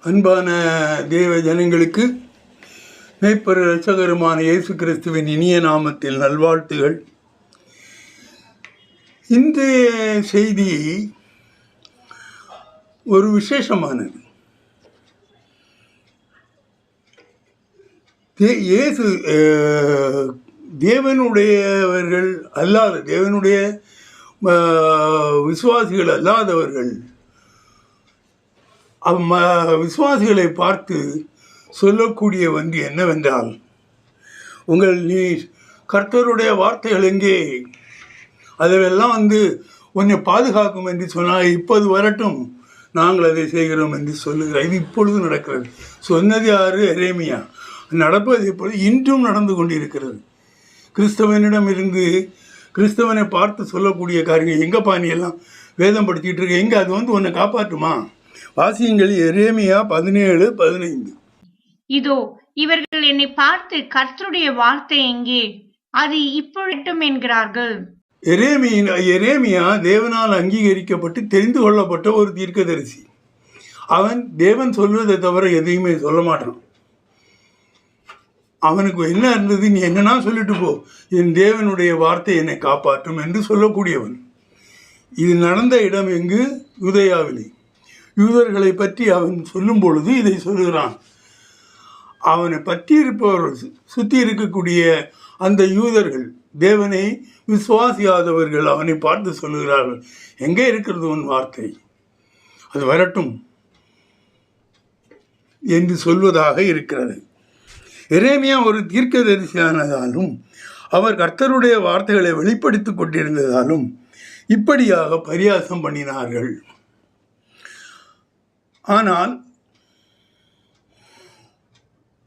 அன்பான தேவ ஜனங்களுக்கு மேய்ப்பர் இரட்சகருமான இயேசு கிறிஸ்துவின் இனிய நாமத்தில் நல்வாழ்த்துகள். இன்றைய செய்தி ஒரு விசேஷமானது. இயேசு தேவனுடையவர்கள் அல்லாத, தேவனுடைய விசுவாசிகள் அல்லாதவர்கள் விசுவாசிகளை பார்த்து சொல்லக்கூடிய என்னவென்றால், நீ கர்த்தருடைய வார்த்தைகள் எங்கே, அதெல்லாம் உன்னை பாதுகாக்கும் என்று சொன்னால் இப்போது வரட்டும், நாங்கள் அதை செய்கிறோம் என்று சொல்லுகிறார். இது இப்பொழுது நடக்கிறது. சொன்னது யாரு? எரேமியா. நடப்பது இப்பொழுது இன்றும் நடந்து கொண்டிருக்கிறது. கிறிஸ்தவனிடம் இருந்து கிறிஸ்தவனை பார்த்து சொல்லக்கூடிய காரியங்கள், எங்கப்பா நீ எல்லாம் வேதம் படிச்சுட்டு இருக்க, எங்கே அது உன்னை காப்பாற்றுமா? வாசியங்கள் எரேமியா 17:15. இதோ இவர்கள் என்னை பார்த்து கர்த்தருடைய வார்த்தை எங்கே, அது இப்பொழுதும் என்கிறார்கள். எரேமியா தேவனால் அங்கீகரிக்கப்பட்டு தெரிந்து கொள்ளப்பட்ட ஒரு தீர்க்கதரிசி. அவன் தேவன் சொல்வதை தவிர எதையுமே சொல்ல மாட்டான். அவனுக்கு என்ன இருந்தது, நீ என்னன்னா சொல்லிட்டு போ, என் தேவனுடைய வார்த்தை என்னை காப்பாற்றும் என்று சொல்லக்கூடியவன். இது நடந்த இடம் எங்கு? யூதேயாவிலே. யூதர்களை பற்றி அவன் சொல்லும் பொழுது இதை சொல்லுகிறான். அவனை பற்றி இருப்பவர்கள், சுற்றி இருக்கக்கூடிய அந்த யூதர்கள், தேவனை விசுவாசியாதவர்கள் அவனை பார்த்து சொல்லுகிறார்கள், எங்கே இருக்கிறது உன் வார்த்தை, அது வரட்டும் என்று சொல்வதாக இருக்கிறது. எரேமியா ஒரு தீர்க்கதரிசியானதாலும் அவர் கர்த்தருடைய வார்த்தைகளை வெளிப்படுத்திக் கொண்டிருந்ததாலும் இப்படியாக பரியாசம் பண்ணினார்கள். ஆனால்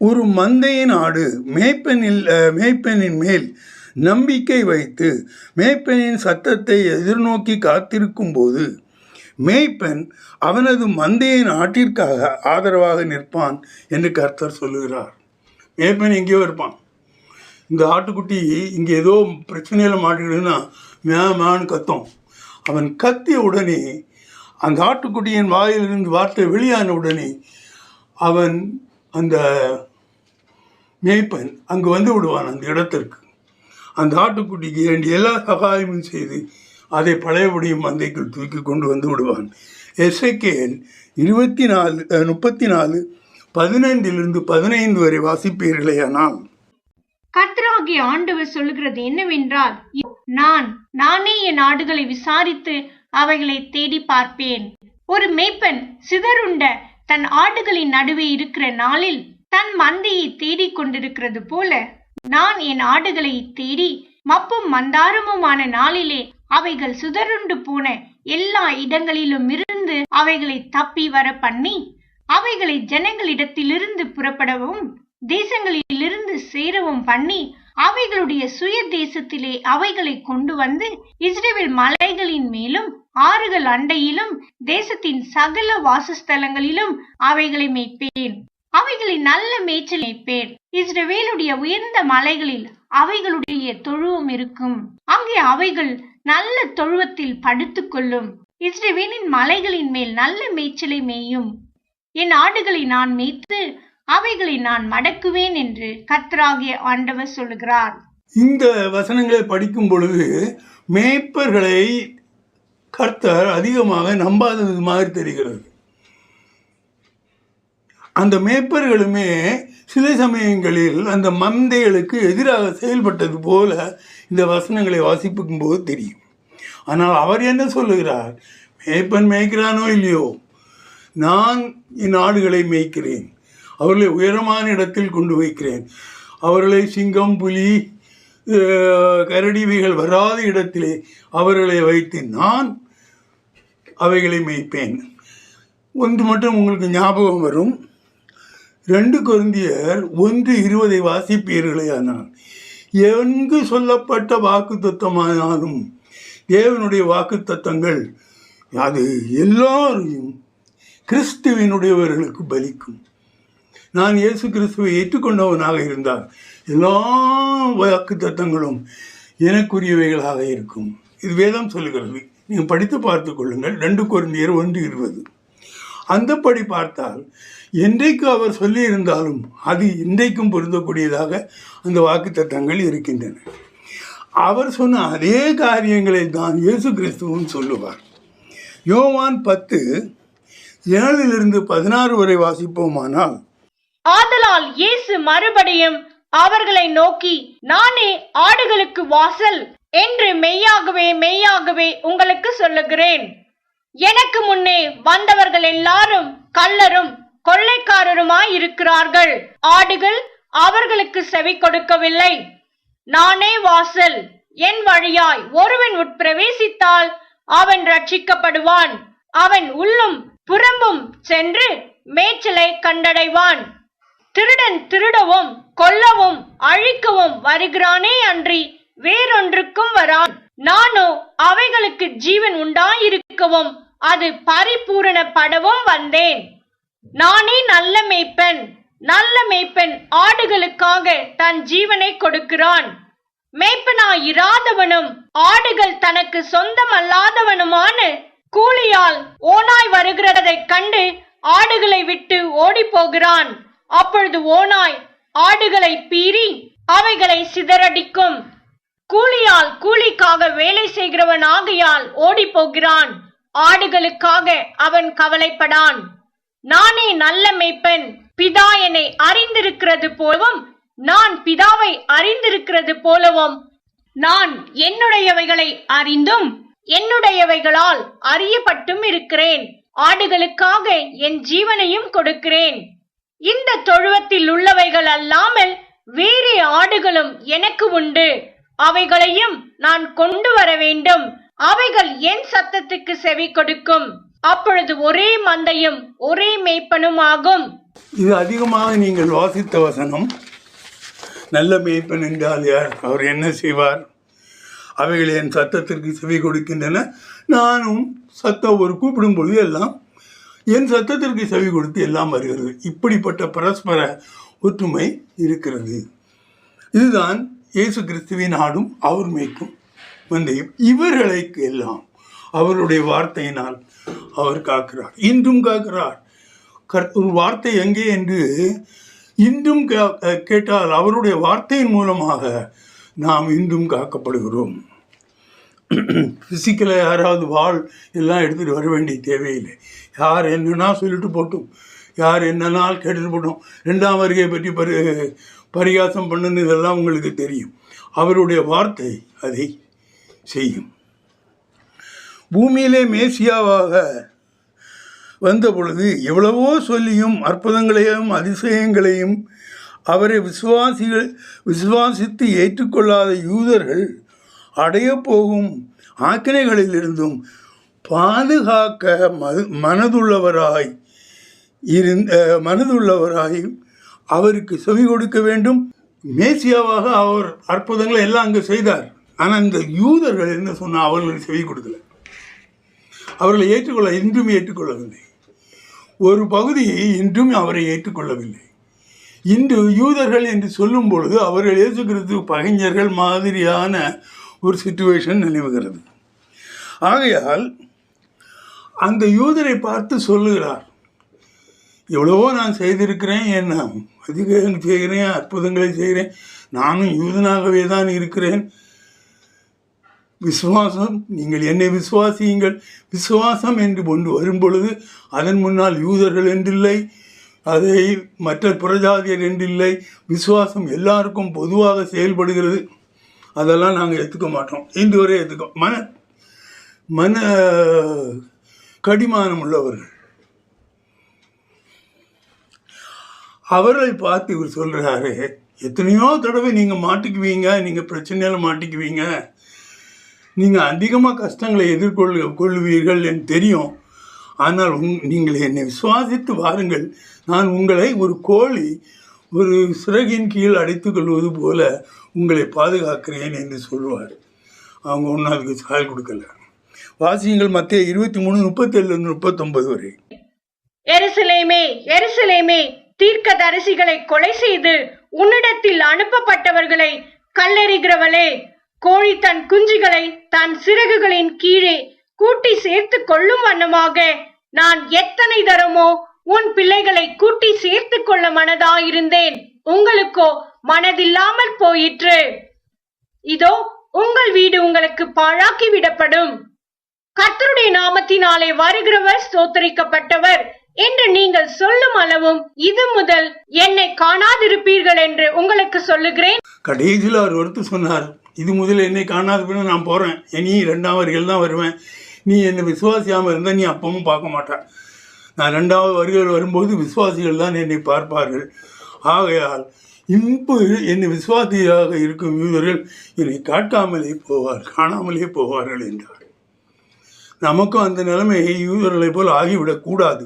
ஒரு மந்தையின் ஆடு மேய்ப்பனின் மேல் நம்பிக்கை வைத்து மேய்ப்பனின் சத்தத்தை எதிர்நோக்கி காத்திருக்கும் போது மேய்ப்பன் அவனது மந்தையின் ஆட்டிற்காக ஆதரவாக நிற்பான் என்று கர்த்தர் சொல்லுகிறார். மேய்ப்பன் எங்கேயோ இருப்பான். இந்த ஆட்டுக்குட்டி இங்கே ஏதோ பிரச்சனையில் மாட்டிக்கிடுன்னா மேன்னு கத்தும். அவன் கத்திய உடனே, அந்த ஆட்டுக்குட்டியின் வாயிலிருந்து வார்த்தை வெளியான உடனே அவன், அந்த மேய்ப்பன் அங்கு வந்து விடுவான் அந்த இடத்திற்கு. அந்த ஆட்டுக்குட்டிக்கு வேண்டிய எல்லா சகாயமும் செய்து அதை பழையபடியும் மந்தைக்குள் தூக்கி கொண்டு வந்து விடுவான். எசேக்கியேல் 24:15 வரை வாசிப்பீர்களேயானால், கர்த்தராகிய ஆண்டவர் சொல்லுகிறது என்னவென்றால், நானே என் ஆடுகளை விசாரித்து அவைகளை தேடி பார்ப்பேன். ஒரு மேய்ப்பன் சிதறுண்ட தன் ஆடுகளின் நடுவே இருக்கிற நாளில் தன் மந்தையை தேடிக் கொண்டிருக்கிறது போல, நான் என் ஆடுகளை தேடி மப்பும் மந்தாரமுமான நாளிலே அவைகள் சிதறுண்டு போன எல்லா இடங்களிலும் இருந்து அவைகளை தப்பி வர பண்ணி, அவைகளை ஜனங்களிடத்திலிருந்து புறப்படவும் தேசங்களிலிருந்து சேரவும் பண்ணி, அவைகளுடைய சுய தேசத்திலே அவைகளை கொண்டு வந்து இஸ்ரவேல் மலைகளின் மேலும் ஆறுகள் அண்டையிலும் தேசத்தின் சகல வாசஸ்தலங்களிலும் அவைகளை மேய்ப்பேன். அவைகளை நல்ல மேய்ச்சல் மேய்ப்பேன். இஸ்ரவேலுடைய உயர்ந்த மலைகளில் அவைகளுடைய தொழுவம் இருக்கும். அங்கே அவைகள் நல்ல தொழுவத்தில் படுத்துக் கொள்ளும். இஸ்ரவேலின் மலைகளின் மேல் நல்ல மேய்ச்சலை மேயும். என் ஆடுகளை நான் மேய்த்து அவைகளை நான் மடக்குவேன் என்று கர்த்தராகிய ஆண்டவர் சொல்லுகிறார். இந்த வசனங்களை படிக்கும் பொழுது மேய்ப்பர்களை கர்த்தர் அதிகமாக நம்பாதது மாதிரி தெரிகிறது. அந்த மேய்ப்பர்களுமே சில சமயங்களில் அந்த மந்தைகளுக்கு எதிராக செயல்பட்டது போல இந்த வசனங்களை வாசிக்கும் போது தெரியும். ஆனால் அவர் என்ன சொல்லுகிறார்? மேய்ப்பன் மேய்க்கிறானோ இல்லையோ, நான் என் ஆடுகளை மேய்க்கிறேன், அவர்களை உயரமான இடத்தில் கொண்டு வைக்கிறேன், அவர்களை சிங்கம், புலி, கரடிவைகள் வராத இடத்திலே அவர்களை வைத்து நான் அவைகளை மேய்ப்பேன். ஒன்று மட்டும் உங்களுக்கு ஞாபகம் வரும். 2 கொரிந்தியர் 1:20 வாசிப்பீர்களேயானால், எங்கு சொல்லப்பட்ட வாக்கு தத்துவமானாலும் தேவனுடைய வாக்கு தத்தங்கள் அது எல்லாரையும் கிறிஸ்துவினுடையவர்களுக்கு பலிக்கும். நான் இயேசு கிறிஸ்துவை ஏற்றுக்கொண்டவனாக இருந்தால் எல்லா வாக்கு தத்தங்களும் எனக்குரியவைகளாக இருக்கும். இது வேதம் சொல்லுகிறது. நீங்கள் படித்து பார்த்து கொள்ளுங்கள். 2 கொரிந்தியர் 1:20. அந்தப்படி பார்த்தால் என்றைக்கு அவர் சொல்லியிருந்தாலும் அது இன்றைக்கும் பொருந்தக்கூடியதாக அந்த வாக்குத்தத்தங்கள் இருக்கின்றன. அவர் சொன்ன அதே காரியங்களை தான் இயேசு கிறிஸ்துவும் சொல்லுவார். யோவான் 10:7-16 வரை வாசிப்போமானால், ஆதலால் இயேசு மறுபடியும் அவர்களை நோக்கி, நானே ஆடுகளுக்கு வாசல் என்று மெய்யாகவே மெய்யாகவே உங்களுக்கு சொல்லுகிறேன். எனக்கு முன்னே வந்தவர்கள் எல்லாரும் கள்ளரும் கொள்ளைக்காரருமாயிருக்கிறார்கள். ஆடுகள் அவர்களுக்கு செவி கொடுக்கவில்லை. நானே வாசல். என் வழியாய் ஒருவன் உட்பிரவேசித்தால் அவன் ரட்சிக்கப்படுவான். அவன் உள்ளும் புறம்பும் சென்று மேய்ச்சலை கண்டடைவான். திருடன் திருடவும் கொல்லவும் அழிக்கவும் வருகிறானே அன்றி வேறொன்றுக்கும் வரான். நானோ அவைகளுக்கு ஜீவன் உண்டாயிருக்கவும் அது பரிபூரணப்படவும் வந்தேன். நானே நல்ல மேய்ப்பன். நல்ல மேய்ப்பன் ஆடுகளுக்காக தன் ஜீவனை கொடுக்கிறான். மேய்ப்பனாயிராதவனும் ஆடுகள் தனக்கு சொந்தமல்லாதவனுமான கூலியால் ஓநாய் வருகிறதை கண்டு ஆடுகளை விட்டு ஓடி போகிறான். அப்பொழுது ஓநாய் ஆடுகளை பீறி அவைகளை சிதறடிக்கும். கூலியால் கூலிக்காக வேலை செய்கிறவன் ஆகையால் ஓடி போகிறான். ஆடுகளுக்காக அவன் கவலைப்படான். நானே நல்ல மேய்ப்பன். பிதா என்னை அறிந்திருக்கிறது போலவும் நான் பிதாவை அறிந்திருக்கிறது போலவும் நான் என்னுடையவைகளை அறிந்தும் என்னுடையவைகளால் அறியப்பட்டும் இருக்கிறேன். ஆடுகளுக்காக என் ஜீவனையும் கொடுக்கிறேன். இந்த தொழுவத்தில் உள்ளவைகள் அல்லாமல் வேறே ஆடுகளும் எனக்கு உண்டு. அவைகளையும் நான் கொண்டு வர வேண்டும். அவைகள் என் சத்தத்துக்கு செவி கொடுக்கும். அப்பொழுது ஒரே மந்தையும் ஒரே மேய்ப்பனும் ஆகும். இது அதிகமாக நீங்கள் வாசித்த வசனம். நல்ல மேய்ப்பன் என்றால் யார்? அவர் என்ன செய்வார்? அவைகள் என் சத்தத்திற்கு செவி கொடுக்கின்றன. நானும் சத்தம் ஒரு கூப்பிடும் பொழுது எல்லாம் என் சத்தத்திற்கு செவி கொடுத்து எல்லாம் வருகிறது. இப்படிப்பட்ட பரஸ்பர ஒற்றுமை இருக்கிறது. இதுதான் இயேசு கிறிஸ்துவின் ஆடும் அவர் மேய்க்கும் மந்தையும். இவர்களுக்கு எல்லாம் அவருடைய வார்த்தையினால் அவர் காக்கிறார். இன்றும் காக்கிறார். ஒரு வார்த்தை எங்கே என்று இன்றும் கேட்டால் அவருடைய வார்த்தையின் மூலமாக நாம் இன்றும் காக்கப்படுகிறோம். பிசிக்கலாக யாராவது வாள் எல்லாம் எடுத்துகிட்டு வர வேண்டிய தேவையில்லை. யார் என்னன்னா சொல்லிட்டு போட்டும், யார் என்னன்னால் கேட்டுட்டு போட்டோம். 2ஆம் வருகை பற்றி பரிகாசம் பண்ணுன்னு இதெல்லாம் உங்களுக்கு தெரியும். அவருடைய வார்த்தை அதை செய்யும். பூமியிலே மேசியாவாக வந்த பொழுது எவ்வளவோ சொல்லியும் அற்புதங்களையும் அதிசயங்களையும் அவரை விசுவாசித்து ஏற்றுக்கொள்ளாத யூதர்கள் அடைய போகும் ஆக்கினைகளிலிருந்தும் பாதுகாக்க மனதுள்ளவராய் அவருக்கு செவி கொடுக்க வேண்டும். மேசியாவாக அவர் அற்புதங்களை எல்லாம் அங்கே செய்தார். ஆனால் இந்த யூதர்கள் என்ன சொன்னால் அவர்களுக்கு செவி கொடுக்கல. அவர்களை இன்றும் ஏற்றுக்கொள்ளவில்லை. ஒரு பகுதி இன்றும் அவரை ஏற்றுக்கொள்ளவில்லை. இன்று யூதர்கள் என்று சொல்லும் பொழுது அவர்கள் இயேசு கிறிஸ்து பகைஞர்கள் மாதிரியான ஒரு சிச்சுவேஷன் நிலவுகிறது. ஆகையால் அந்த யூதரை பார்த்து சொல்லுகிறார், எவ்வளவோ நான் செய்திருக்கிறேன், என்ன அதிகம் செய்கிறேன், அற்புதங்களை செய்கிறேன், நானும் யூதனாகவே தான் இருக்கிறேன். விசுவாசம், நீங்கள் என்னை விசுவாசியுங்கள். விசுவாசம் என்று ஒன்று வரும்பொழுது அதன் முன்னால் யூதர்கள் என்றில்லை, அதை மற்ற புறஜாதியர் என்றில்லை. விசுவாசம் எல்லாருக்கும் பொதுவாக செயல்படுகிறது. அதெல்லாம் நாங்கள் ஏற்றுக்க மாட்டோம். இன்று வரை ஏற்றுக்கோ மன கடிமானம் உள்ளவர்கள். அவர்களை பார்த்து இவர் சொல்கிறாரு, எத்தனையோ தடவை நீங்கள் மாட்டிக்குவீங்க, நீங்கள் பிரச்சனையில் மாட்டிக்குவீங்க, நீங்கள் அதிகமாக கஷ்டங்களை கொள்ளுவீர்கள் என்று தெரியும். ஆனால் நீங்கள் என்னை விசுவாசித்து வாருங்கள், நான் உங்களை ஒரு கோழி ஒரு சிறகின் கீழ் அடைத்து கொள்வது போல உங்களை பாதுகாக்கிறேன் என்று சொல்வார். அவங்க ஒன்றும் அதுக்கு சால் கொடுக்கல. வாசியங்கள் மத்தேயு 23:37-39 வரை. எருசலேமே, எருசலேமே, தீர்க்கதரிசிகளை கொலை செய்து உன்னிடத்தில் அனுப்பப்பட்டவர்களை கல்லெறிகிறவளே, கோழி தன் குஞ்சுகளை தன் சிறகுகளின் கீழே கூட்டி சேர்த்து கொள்ளும் வண்ணமாக நான் எத்தனை தரமோ உன் பிள்ளைகளை கூட்டி சேர்த்துக் கொள்ள மனதாயிருந்தேன், உங்களுக்கோ மனதில்லாமல் போயிற்று. இதோ உங்கள் வீடு உங்களுக்கு பாழாக்கி விடப்படும். கர்த்தருடைய நாமத்தினாலே வருகிறவர் ஸ்தோத்தரிக்கப்பட்டவர் என்று நீங்கள் சொல்லும் அளவும் இது முதல் என்னை காணாதிருப்பீர்கள் என்று உங்களுக்கு சொல்லுகிறேன். கடைசியில் அவர் ஒருத்தர் சொன்னார், இது முதல் என்னை காணாது, நான் போறேன், நீ 2ஆம் வருகையில் தான் வருவேன், நீ என்னை விசுவாசியாமல் இருந்தால் நீ அப்பவும் பார்க்க மாட்டான். நான் 2ஆவது வருகையில் வரும்போது விசுவாசிகள் தான் என்னை பார்ப்பார்கள். ஆகையால் இப்போது என்னை விசுவாசியாக இருக்கும் யூதர்கள் என்னை காணாமலே போவார்கள் என்றார். நமக்கும் அந்த நிலைமையை யூதர்களை போல் ஆகிவிடக்கூடாது.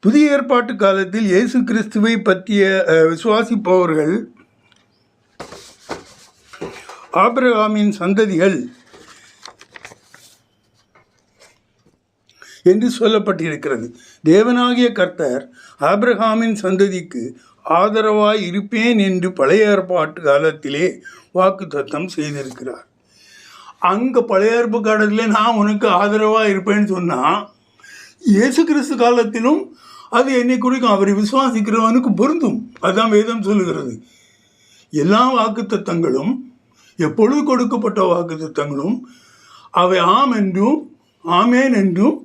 புதிய ஏற்பாட்டு காலத்தில் இயேசு கிறிஸ்துவை பற்றிய விசுவாசிப்பவர்கள் ஆபிரகாமின் சந்ததிகள் என்று சொல்லப்பட்டிருக்கிறது. தேவனாகிய கர்த்தர் ஆபிரகாமின் சந்ததிக்கு ஆதரவாய் இருப்பேன் என்று பழைய ஏற்பாட்டு காலத்திலே வாக்குத்தத்தம் செய்திருக்கிறார். அங்கே பழைய ஏற்பு காலத்திலே நான் உனக்கு ஆதரவாக இருப்பேன்னு சொன்னால் இயேசு கிறிஸ்து காலத்திலும் அது என்னை குறிக்கும். அவரை விசுவாசிக்கிறவனுக்கு பொருந்தும். அதுதான் வேதம் சொல்லுகிறது. எல்லா வாக்குத்தத்தங்களும், எப்பொழுது கொடுக்கப்பட்ட வாக்குத்தத்தங்களும் அவை ஆம் என்றும் ஆமேன் என்றும்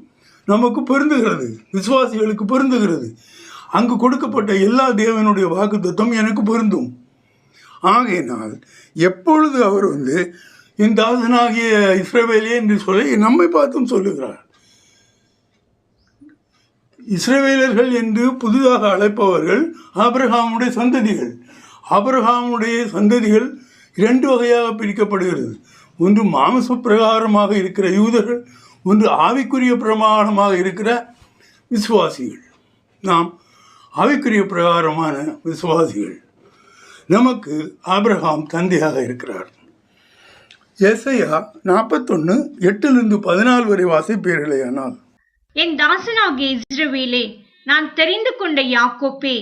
நமக்கு பொருந்துகிறது, விசுவாசிகளுக்கு பொருந்துகிறது. அங்கு கொடுக்கப்பட்ட எல்லா தேவனுடைய வாக்குத்தத்தம் எனக்கு பொருந்தும். ஆகையினால் எப்பொழுது அவர் என் தாசனாகிய இஸ்ரவேலே என்று சொல்லி நம்மை பார்த்தும் சொல்லுகிறார். இஸ்ரவேலர்கள் என்று புதிதாக அழைப்பவர்கள் ஆபிரகாமுடைய சந்ததிகள். ஆபிரகாமுடைய சந்ததிகள் 2 வகையாக பிரிக்கப்படுகிறது. ஒன்று மாம்ச பிரகாரமாக இருக்கிற யூதர்கள், ஒன்று ஆவிக்குரிய பிரமாணமாக இருக்கிற விசுவாசிகள். நாம் ஆவிக்குரிய பிரகாரமான விசுவாசிகள். நமக்கு ஆபிரகாம் தந்தையாக இருக்கிறார். எசையா 41:8-14 வரை வாசிப்பீர்களேயானால், என் தாசனாகிய இஸ்ரவேலே, நான் தெரிந்து கொண்ட யாக்கோப்பே,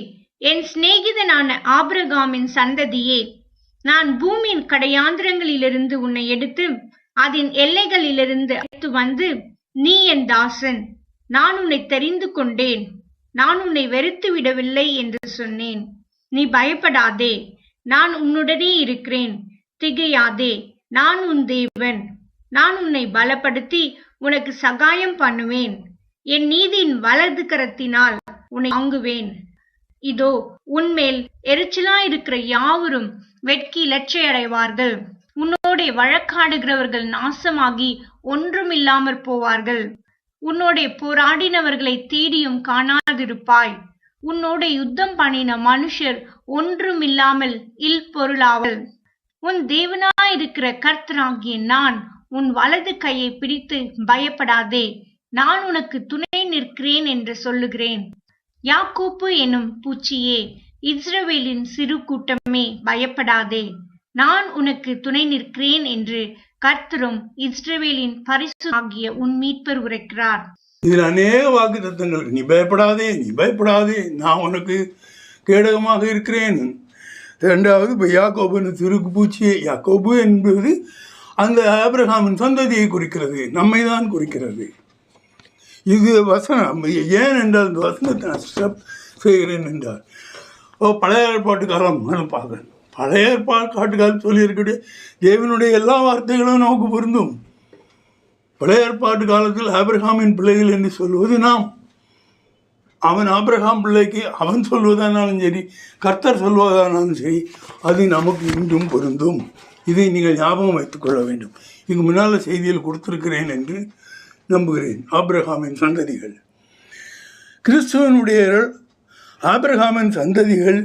என் சிநேகிதனான ஆபிரகாமின் சந்ததியே, நான் பூமியின் கடையாந்திரங்களிலிருந்து உன்னை எடுத்து அதன் எல்லைகளிலிருந்து அழைத்து வந்து, நீ என் தாசன், நான் உன்னை தெரிந்து கொண்டேன், நான் உன்னை வெறுத்து விடவில்லை என்று சொன்னேன். நீ பயப்படாதே, நான் உன்னுடனே இருக்கிறேன், திகையாதே, நான் உன் தேவன், நான் உன்னை பலப்படுத்தி உனக்கு சகாயம் பண்ணுவேன், என் நீதியின் வலது கரத்தினால் உன்னை தாங்குவேன். இதோ உன்மேல் எரிச்சலாயிருக்கிற யாவரும் வெட்கி இலச்சையடைவார்கள், உன்னோட வழக்காடுகிறவர்கள் நாசமாகி ஒன்றுமில்லாமற் போவார்கள். உன்னோட போராடினவர்களை தேடியும் காணாதிருப்பாய், உன்னோட யுத்தம் பண்ணின மனுஷர் ஒன்றுமில்லாமல் இல்பொருளாவல். உன் தேவனாயிருக்கிற கர்த்தராகிய நான் உன் வலது கையை பிடித்து பயப்படாதே, நான் உனக்கு துணை நிற்கிறேன் என்று சொல்லுகிறேன். யாக்கோப்பு எனும் பூச்சியே, இஸ்ரவேலின் சிறு கூட்டமே, பயப்படாதே, நான் உனக்கு துணை நிற்கிறேன் என்று கர்த்தரும் இஸ்ரவேலின் பரிசுத்தராகிய உன் மீட்பர் உரைக்கிறார். இதில் அநேக வாக்குத்தத்தங்கள். நீ பயப்படாதே, நீ பயப்படாதே, நான் உனக்கு கேடகமாக இருக்கிறேன். 2வது யாக்கோபு சிறு பூச்சியே. யாக்கோபு என்பது அந்த ஆபிரகாமின் சந்ததியை குறிக்கிறது, நம்மை தான் குறிக்கிறது. இது வசனம். ஏன் என்றால் இந்த வசனத்தை நான் ஸ்டெப் செய்கிறேன் என்றால், பழைய ஏற்பாட்டு காலம் பார்க்குறேன். பழைய ஏற்பாட்டு காலம் சொல்லியிருக்கக்கூடிய தேவனுடைய எல்லா வார்த்தைகளும் நமக்கு பொருந்தும். பழைய ஏற்பாட்டு காலத்தில் ஆபிரகாமின் பிள்ளைகள் என்று சொல்வது நாம். அவன் ஆபிரகாம் பிள்ளைக்கு அவன் சொல்வதானாலும் சரி, கர்த்தர் சொல்வதானாலும் சரி, அது நமக்கு இன்றும் பொருந்தும். இதை நீங்கள் ஞாபகம் வைத்துக்கொள்ள வேண்டும். இங்கு முன்னால் செய்தியில் கொடுத்திருக்கிறேன் என்று நம்புகிறேன். ஆபிரகாமின் சந்ததிகள் கிறிஸ்துவனுடைய ஆபிரகாமின் சந்ததிகள்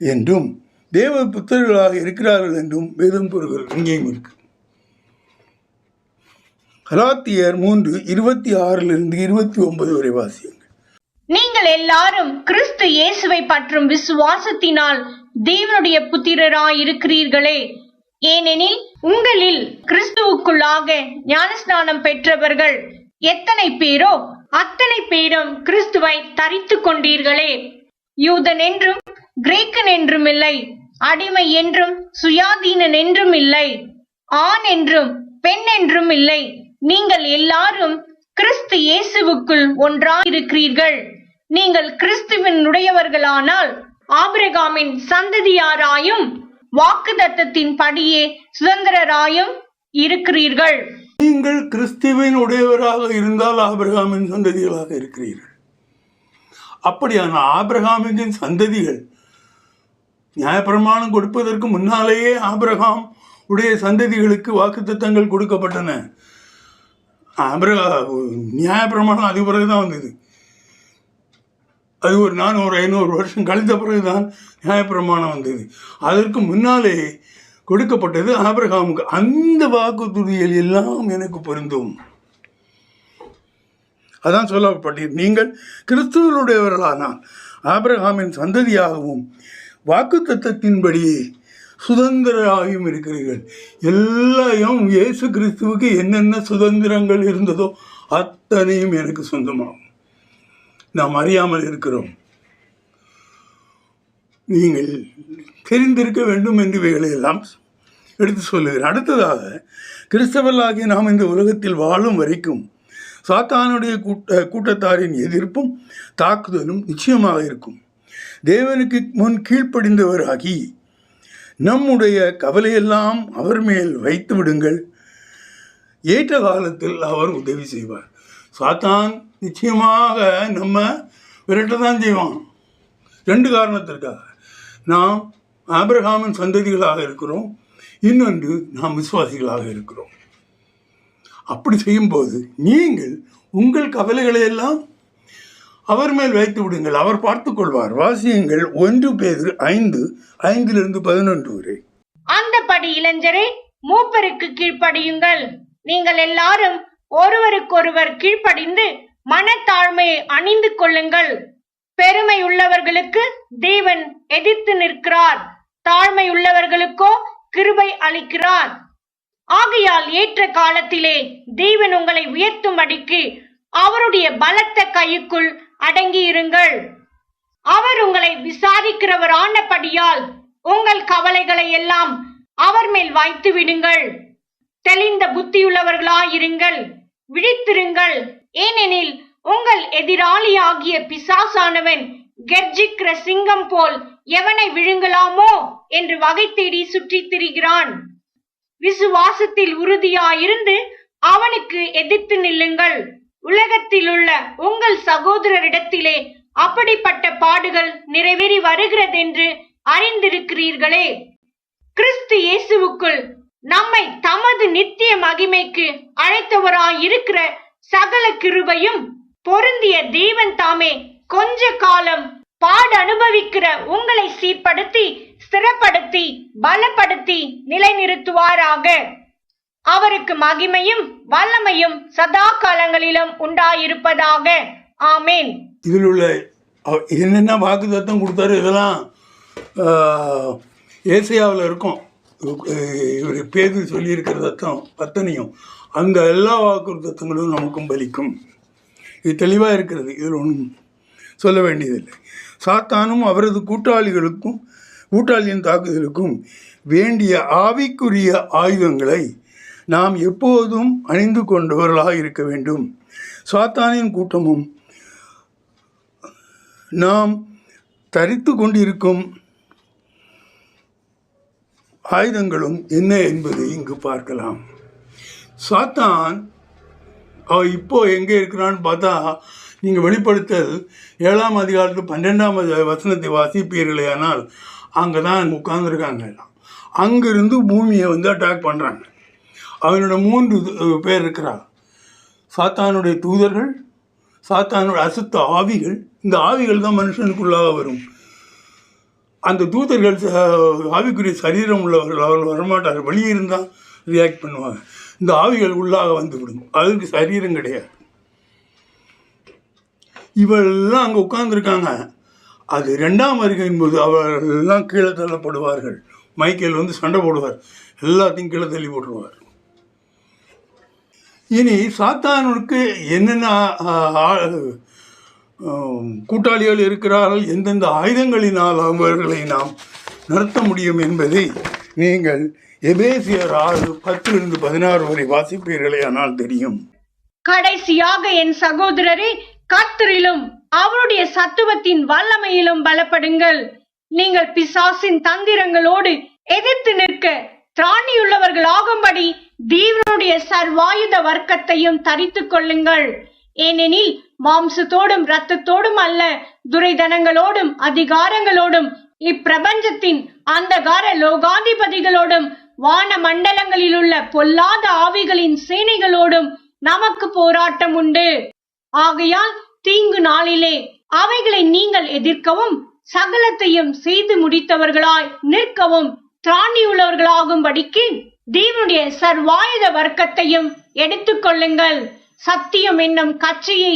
என்றும் தேவ புத்தர்களாக இருக்கிறார்கள் என்றும் வேதம் கூறுகிறது. இங்கேயும் இருக்கு. கலாத்தியர் 3:26-29 வரை வாசியுங்கள். நீங்கள் எல்லாரும் கிறிஸ்து இயேசுவை பற்றும் விசுவாசத்தினால் தேவனுடைய புத்திரராய் இருக்கிறீர்களே. ஏனெனில் உங்களில் கிறிஸ்துவுக்குள்ளாக ஞானஸ்நானம் பெற்றவர்கள் எத்தனை பேரோ அத்தனை பேரும் கிறிஸ்துவை தரித்து கொண்டீர்களே. யூதன் என்றும் கிரேக்கன் என்றும் இல்லை, அடிமை என்றும் சுயாதீனன் என்றும் இல்லை, ஆண் என்றும் பெண் என்றும் இல்லை, நீங்கள் எல்லாரும் கிறிஸ்து இயேசுவுக்குள் ஒன்றாயிருக்கிறீர்கள். நீங்கள் கிறிஸ்துவினுடையவர்களானால் ஆபிரகாமின் சந்ததியாராயும் வாக்குத்தத்தத்தின் படியே சுதந்திரராயும் இருக்கிறீர்கள். நீங்கள் கிறிஸ்துவின் உடையவராக இருந்தால் ஆபிரகாமின் சந்ததிகளாக இருக்கிறீர்கள். அப்படியான ஆபிரகாமின் சந்ததிகள் நியாயப்பிரமாணம் கொடுப்பதற்கு முன்னாலேயே ஆபிரகாம் உடைய சந்ததிகளுக்கு வாக்குத்தத்தங்கள் கொடுக்கப்பட்டன. நியாயப்பிரமாணம் அது பிறகுதான் வந்தது. அது ஒரு 400-500 வருஷம் கழித்த பிறகுதான் நியாயப்பிரமாணம் வந்தது. அதற்கு முன்னாலே கொடுக்கப்பட்டது ஆபிரகாமுக்கு. அந்த வாக்குறுதிகள் எல்லாம் எனக்கு பொருந்தும். அதான் சொல்லப்பட்டது, நீங்கள் கிறிஸ்துவனுடையவர்களானால் ஆபிரகாமின் சந்ததியாகவும் வாக்குத்தத்தத்தின்படியே சுதந்திரராகவும் இருக்கிறீர்கள். எல்லாம் இயேசு கிறிஸ்துவுக்கு என்னென்ன சுதந்திரங்கள் இருந்ததோ அத்தனையும் எனக்கு சொந்தமாகும். நாம் அறியாமல் இருக்கிறோம். நீங்கள் தெரிந்திருக்க வேண்டும் என்று இவைகளை எல்லாம் எடுத்து சொல்லுகிறேன். அடுத்ததாக, கிறிஸ்தவர்களாகிய நாம் இந்த உலகத்தில் வாழும் வரைக்கும் சாத்தானுடைய கூட்டத்தாரின் எதிர்ப்பும் தாக்குதலும் நிச்சயமாக இருக்கும். தேவனுக்கு முன் கீழ்ப்படிந்தவராகி நம்முடைய கவலையெல்லாம் அவர் மேல் வைத்து விடுங்கள். ஏற்ற காலத்தில் அவர் உதவி செய்வார். சாத்தான் நிச்சயமாக நம்ம விரட்டத்தான் செய்வான். 2 காரணத்திற்காக. நாம் ஆபிரகாமின் சந்ததிகளாக இருக்கிறோம், இன்னொன்று நாம் விசுவாசிகளாக இருக்கிறோம். அப்படி செய்யும்போது நீங்கள் உங்கள் கவலைகளை எல்லாம் அவர் மேல் வைத்து விடுங்கள், அவர் பார்த்துக் கொள்வார். வாசியுங்கள் 1 பேதுரு 5:5-11 வரை. அந்தபடி இளைஞரே, மூப்பருக்கு கீழ்ப்படியுங்கள். நீங்கள் எல்லாரும் ஒருவருக்கொருவர் கீழ்ப்படிந்து மனத்தாழ்மையை அணிந்து கொள்ளுங்கள். பெருமை உள்ளவர்களுக்கு தேவன் எதிர்த்து நிற்கிறார், தாழ்மை உள்ளவர்களுக்கோ கிருபை அளிக்கிறார். ஆகையால் ஏற்ற காலத்திலே தேவன் உங்களை உயர்த்தும்படிக்கு அவருடைய பலத்த கைக்குள் அடங்கியிருங்கள். அவர் உங்களை விசாரிக்கிறவரானபடியால் உங்கள் கவலைகளை எல்லாம் அவர் மேல் வைத்து விடுங்கள். தெளிந்த புத்தியுள்ளவர்களாயிருங்கள், விழித்திருங்கள். ஏனெனில் உங்கள் எதிராளியாகிய பிசாசானவன் கெர்ச்சிக்கிற சிங்கம் போல் எவனை விழுங்கலாமோ என்று வகை தேடி சுற்றித் திரிகிறான். விசுவாசத்தில் உறுதியாயிருந்து அவனுக்கு எதிர்த்து நில்லுங்கள். உலகத்தில் உள்ள உங்கள் சகோதரரிடத்திலே அப்படிப்பட்ட பாடுகள் நிறைவேறி வருகிறதென்று அறிந்திருக்கிறீர்களே. கிறிஸ்து இயேசுவுக்குள் நம்மை தமது நித்திய மகிமைக்கு அழைத்தவராயிருக்கிற சகல கிருபையும் பொருந்திய தேவன் தாமே கொஞ்ச காலம் பாடு அனுபவிக்கிற உங்களை சீர்படுத்தி ஸ்திரப்படுத்தி பலப்படுத்தி நிலைநிறுத்துவாராக. அவருக்கு மகிமையும் வல்லமையும் சதா காலங்களிலும் உண்டாயிருப்பதாக. ஆமேன். இதில் உள்ள என்னென்ன வாக்குத்தத்தம் கொடுத்தாரு இதெல்லாம் ஏசாயாவில் இருக்கும். இவர் பேதுரு சொல்லியிருக்கிற தத்தம் அத்தனையும் அந்த எல்லா வாக்குத்தத்தங்களும் நமக்கும் பலிக்கும். இது தெளிவாக இருக்கிறது. இதில் ஒன்றும் சொல்ல வேண்டியதில்லை. சாத்தானும் அவரது கூட்டாளியின் தாக்குதலுக்கும் வேண்டிய ஆவிக்குரிய ஆயுதங்களை நாம் எப்போதும் அணிந்து கொண்டவர்களாக இருக்க வேண்டும். சாத்தானின் கூட்டமும் நாம் தரித்து கொண்டிருக்கும் ஆயுதங்களும் என்ன என்பதை இங்கு பார்க்கலாம். சாத்தான் இப்போ எங்கே இருக்கிறான்னு பார்த்தா, நீங்கள் வெளிப்படுத்தல் 7ஆம் அதிகாரத்தில் 12ஆம் வசனத்தை வாசிப்பீர்களே, ஆனால் அங்கே தான் உட்கார்ந்துருக்காங்க எல்லாம். அங்கிருந்து பூமியை அட்டாக் பண்ணுறாங்க. அவனோட 3 பேர் இருக்கிறார். சாத்தானுடைய தூதர்கள், சாத்தானுடைய அசுத்த ஆவிகள். இந்த ஆவிகள் தான் மனுஷனுக்குள்ளாக வரும். அந்த தூதர்கள் ஆவிக்குரிய சரீரம் உள்ளவர்கள், அவர்கள் வரமாட்டார்கள். வெளியே இருந்தால் ரியாக்ட் பண்ணுவாங்க. இந்த ஆவிகள் உள்ளாக வந்துவிடும். அதுக்கு சரீரம் கிடையாது. இவெல்லாம் அங்கே உட்கார்ந்துருக்காங்க. அது 2ஆம் வருகையின் போது அவர்களெல்லாம் கீழே தள்ளப்படுவார்கள். மைக்கேல் சண்டை போடுவார், எல்லாத்தையும் கீழே தள்ளி போட்டுருவார். இனி சாத்தானுக்கு என்னென்ன கூட்டாளிகள் இருக்கிறார்கள், எந்தெந்த ஆயுதங்களினால் அவர்களை நாம் நடத்த முடியும் என்பதை நீங்கள் எபேசியர் 6:10-16 வரை வாசிப்பீர்களே ஆனால் தெரியும். கடைசியாக என் சகோதரரே, கர்த்தரிலும் அவருடைய சத்துவத்தின் வல்லமையிலும் பலப்படுங்கள். நீங்கள் பிசாசின் தந்திரங்களோடு எதிர்த்து நிற்க திராணியுள்ளவர்களாகும்படி தேவனுடைய சர்வாயுத வர்க்கத்தையும் தரித்துக் கொள்ளுங்கள். ஏனெனில் மாம்சத்தோடும் இரத்தத்தோடும் அல்ல, துரைதனங்களோடும் அதிகாரங்களோடும் இப்பிரபஞ்சத்தின் அந்தகார லோகாதிபதிகளோடும் வான மண்டலங்களிலுள்ள பொல்லாத ஆவிகளின் சேனைகளோடும் நமக்கு போராட்டம் உண்டு. ஆகையால் தீங்கு நாளிலே அவைகளை நீங்கள் எதிர்க்கவும் சகலத்தையும் செய்து முடித்தவர்களாய் நிற்கவும் திராணியுள்ளவர்களாகும்படிக்கு தேவனுடைய சர்வாயுத வர்க்கத்தையும் எடுத்துக் கொள்ளுங்கள். சத்தியம் என்னும் கச்சையை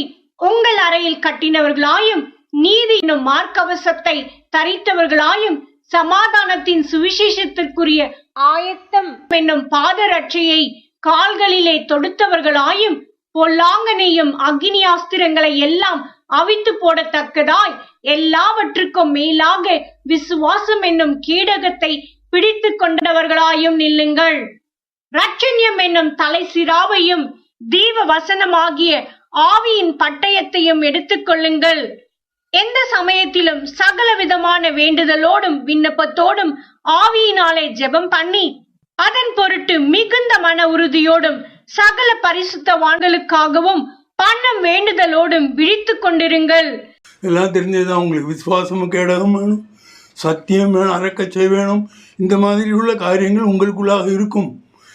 உங்கள் அறையில் கட்டினவர்களாயும் நீதி என்னும் மார்க்கவசத்தை தரித்தவர்களாயும் சமாதானத்தின் சுவிசேஷத்திற்குரிய ஆயத்தம் என்னும் பாதரட்சையை கால்களிலே தொடுத்தவர்களாயும் பொல்லாங்கனையும் அக்னியாஸ்திரங்களை எல்லாம் அவித்து போடத்தக்கதாய் எல்லாவற்றுக்கும் மேலாக விசுவாசம் என்னும் கீடகத்தை பிடித்து கொண்டவர்களாயும் நில்லுங்கள். இரட்சண்யம் என்னும் தலை சிராவையும் தீவ வசனமாகிய ஆவியின் பட்டயத்தையும் எடுத்துக் கொள்ளுங்கள். எந்த சமயத்திலும் சகல விதமான வேண்டுதலோடும் விண்ணப்பத்தோடும் ஆவியினாலே ஜெபம் பண்ணி அதன் பொருட்டு மிகுந்த மன உறுதியோடும் சகல பரிசுத்தவான்களுக்காகவும் பணம் வேண்டுதலோடும் விழித்துக் கொண்டிருங்கள். எல்லாம் தெரிஞ்சதுதான். உங்களுக்கு விசுவாசமும் கேடகம் வேணும், சத்தியம் வேணும், அறக்கச்சை வேணும். இந்த மாதிரி உள்ள காரியங்கள் உங்களுக்குள்ளாக இருக்கும்.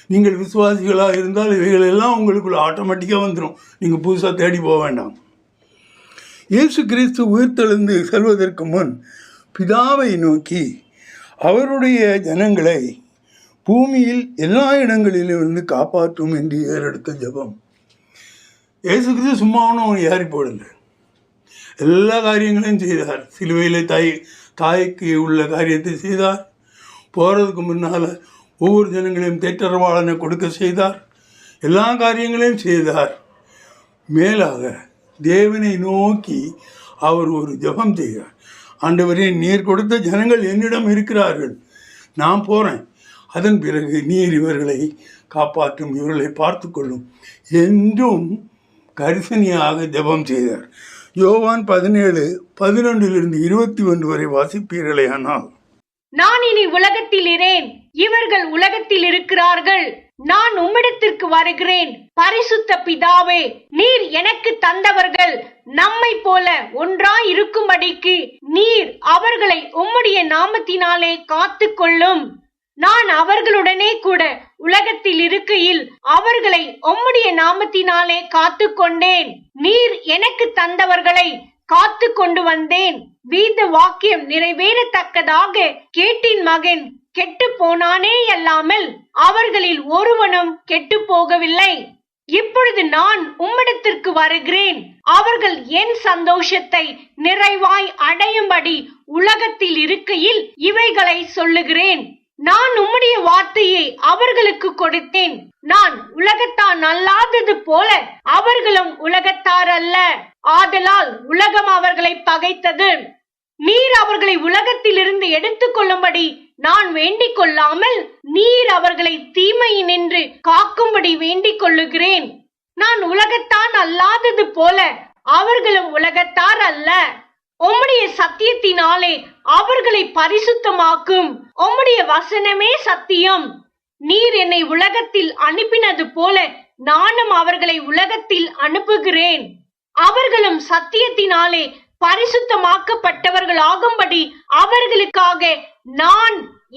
நீங்கள் விசுவாசிகளாக இருந்தால் இவைகள் எல்லாம் உங்களுக்குள்ள ஆட்டோமேட்டிக்காக வந்துடும். நீங்கள் புதுசாக தேடி போக வேண்டாம். இயேசு கிறிஸ்து உயிர்த்தெழுந்து செல்வதற்கு முன் பிதாவை நோக்கி அவருடைய ஜனங்களை பூமியில் எல்லா இடங்களிலும் இருந்து காப்பாற்றும் என்று ஏறெடுத்த ஜெபம். இயேசு கிறிஸ்து சும்மாவும் அவன் ஏறி போடல, எல்லா காரியங்களையும் செய்தார். சிலுவையில் தாய்க்கு உள்ள காரியத்தை செய்தார். போகிறதுக்கு முன்னால் ஒவ்வொரு ஜனங்களையும் தேற்றரவாளனை கொடுக்க செய்தார். எல்லா காரியங்களையும் செய்தார். மேலாக தேவனை நோக்கி அவர் ஒரு ஜெபம் செய்தார். ஆண்டவரே, நீர் கொடுத்த ஜனங்கள் என்னிடம் இருக்கிறார்கள், நான் போகிறேன். அதன் பிறகு நீர் இவர்களை காப்பாற்றும், இவர்களை பார்த்து கொள்ளும் என்றும் கரிசனையாக ஜெபம் செய்தார். யோவான் 17:11-21 வரை வாசிப்பீர்களே ஆனால், நான் இனி உலகத்தில் இரேன், இவர்கள் உலகத்தில் இருக்கிறார்கள், நான் உம்மிடத்திற்கு வருகிறேன். பரிசுத்த பிதாவே, நீர் எனக்கு தந்தவர்கள் நம்மை போல ஒன்றாய் இருக்கும்படிக்கு நீர் அவர்களை உம்முடைய நாமத்தினாலே காத்து கொள்ளும். நான் அவர்களுடனே கூட உலகத்தில் இருக்கையில் அவர்களை உம்முடைய நாமத்தினாலே காத்து கொண்டேன். நீர் எனக்கு தந்தவர்களை காத்து கொண்டு வந்தேன். வேத வாக்கியம் நிறைவேறத்தக்கதாக கேட்டின் மகன் கெட்டு போனானே அல்லாமல் அவர்களில் ஒருவனும் கெட்டு போகவில்லை. இப்பொழுது நான் உம்மிடத்திற்கு வருகிறேன். அவர்கள் என் சந்தோஷத்தை நிறைவாய் அடையும்படி உலகத்தில் இருக்கையில் இவைகளை சொல்லுகிறேன். நான் உம்முடைய வார்த்தையை அவர்களுக்கு கொடுத்தேன். நான் உலகத்தான் அல்லாதது போல அவர்களும் உலகத்தார் அல்ல. ஆதலால் உலகம் அவர்களை பகைத்தது. நீர் அவர்களை உலகத்திலிருந்து எடுத்துக் கொள்ளும்படி நான் வேண்டிக் கொள்ளாமல் நீர் அவர்களை தீமையினின்று காக்கும்படி வேண்டிக் கொள்ளுகிறேன். நான் உலகத்தான் அல்லாதது போல அவர்களும் உலகத்தார் அல்ல. உம்முடைய சத்தியத்தினாலே அவர்களை பரிசுத்தமாக்கும். உம்முடைய வசனமே சத்தியம். நீர் என்னை உலகத்தில் அனுப்பினது போல நானும் அவர்களை உலகத்தில் அனுப்புகிறேன். அவர்களும் சத்தியத்தினாலே பரிசுத்தமாக்கப்பட்டவர்களாகும்படி அவர்களுக்காக நான்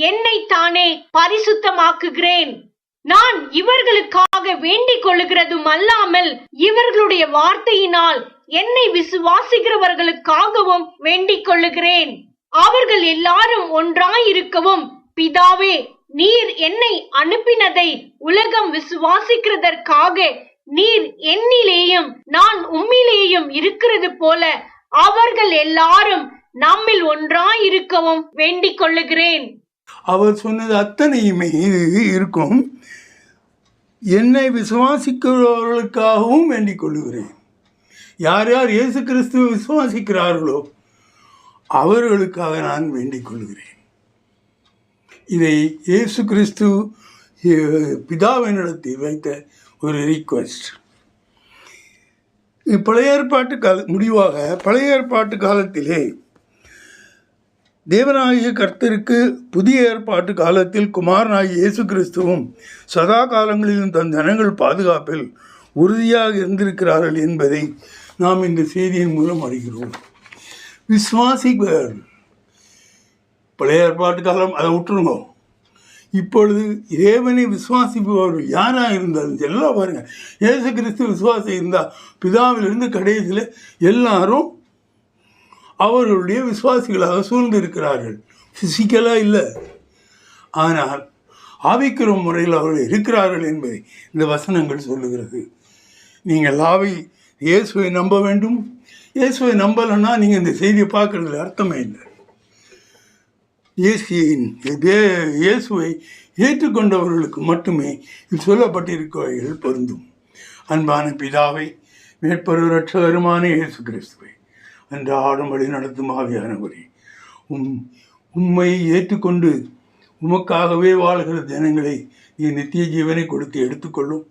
என்னை தானே பரிசுத்தமாக்குகிறேன். நான் இவர்களுக்காக வேண்டிக் கொள்ளுகிறதும் அல்லாமல் இவர்களுடைய வார்த்தையினால் என்னை விசுவாசிக்கிறவர்களுக்காகவும் வேண்டிக் கொள்ளுகிறேன். அவர்கள் எல்லாரும் ஒன்றாயிருக்கவும், பிதாவே, நீர் என்னை அனுப்பினதை உலகம் விசுவாசிக்கிறதற்காக நீர் என்னிலேயும் நான் உம்மிலேயும் இருக்கிறது போல அவர்கள் எல்லாரும் நம்மில் ஒன்றாயிருக்கவும் வேண்டிக் கொள்ளுகிறேன். அவர் சொன்னது அத்தனையுமே இருக்கும். என்னை விசுவாசிக்கிறவர்களுக்காகவும் வேண்டிக் கொள்ளுகிறேன். யார் யார் இயேசு கிறிஸ்துவை விசுவாசிக்கிறார்களோ அவர்களுக்காக நான் வேண்டிக் கொள்கிறேன். இதை இயேசு கிறிஸ்து பிதாவினிடத்தில் வைத்த ஒரு ரிக்வெஸ்ட். பழைய ஏற்பாட்டு முடிவாக பழைய ஏற்பாட்டு காலத்திலே தேவனாகிய கர்த்தருக்கு புதிய ஏற்பாட்டு காலத்தில் குமாரனாகிய இயேசு கிறிஸ்துவும் சதா காலங்களிலும் தன் ஜனங்கள் பாதுகாப்பில் உறுதியாக இருந்திருக்கிறார்கள் என்பதை நாம் இந்த செய்தியின் மூலம் அறிகிறோம். விசுவாசிகள் பழைய ஏற்பாட்டு காலம் அதை விட்டுருங்க. இப்பொழுது தேவனை விசுவாசிப்பவர்கள் யாராக இருந்தாலும் எல்லாம் பாருங்கள், இயேசு கிறிஸ்து விசுவாசம் இருந்தால் பிதாவிலிருந்து கடைசியில் எல்லாரும் அவர்களுடைய விசுவாசிகளாக சூழ்ந்திருக்கிறார்கள். ஃபிசிக்கலாக இல்லை, ஆனால் ஆவிக்கிற முறையில் அவர்கள் இருக்கிறார்கள் என்பதை இந்த வசனங்கள் சொல்லுகிறது. நீங்கள் இயேசுவை நம்ப வேண்டும். இயேசுவை நம்பலைன்னா நீங்கள் இந்த செய்தியை பார்க்குறதுல அர்த்தமே இல்லை. இயேசுவை ஏற்றுக்கொண்டவர்களுக்கு மட்டுமே இது சொல்லப்பட்டிருக்கிறவைகள் பொருந்தும். அன்பான பிதாவை, மேற்பொரு இரட்சகருமான இயேசு கிறிஸ்துவை, அன்றாடம் வழி நடத்தும் ஆவியானவரே, உம்மை ஏற்றுக்கொண்டு உமக்காகவே வாழ்கிற ஜனங்களை நீ நித்திய ஜீவனை கொடுத்து எடுத்துக்கொள்ளும்.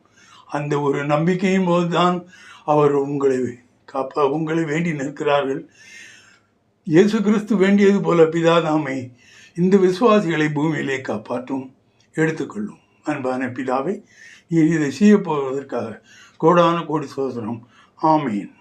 அந்த ஒரு நம்பிக்கையின் போதுதான் அவர் உங்களை வேண்டி நிற்கிறார்கள். இயேசு கிறிஸ்து வேண்டியது போல பிதா தாமே இந்த விசுவாசிகளை பூமியிலே காப்பாற்றும், எடுத்துக்கொள்ளும். அன்பான பிதாவை, நீர் இதை செய்ய போவதற்காக கோடான கோடி சோதனம். ஆமீன்.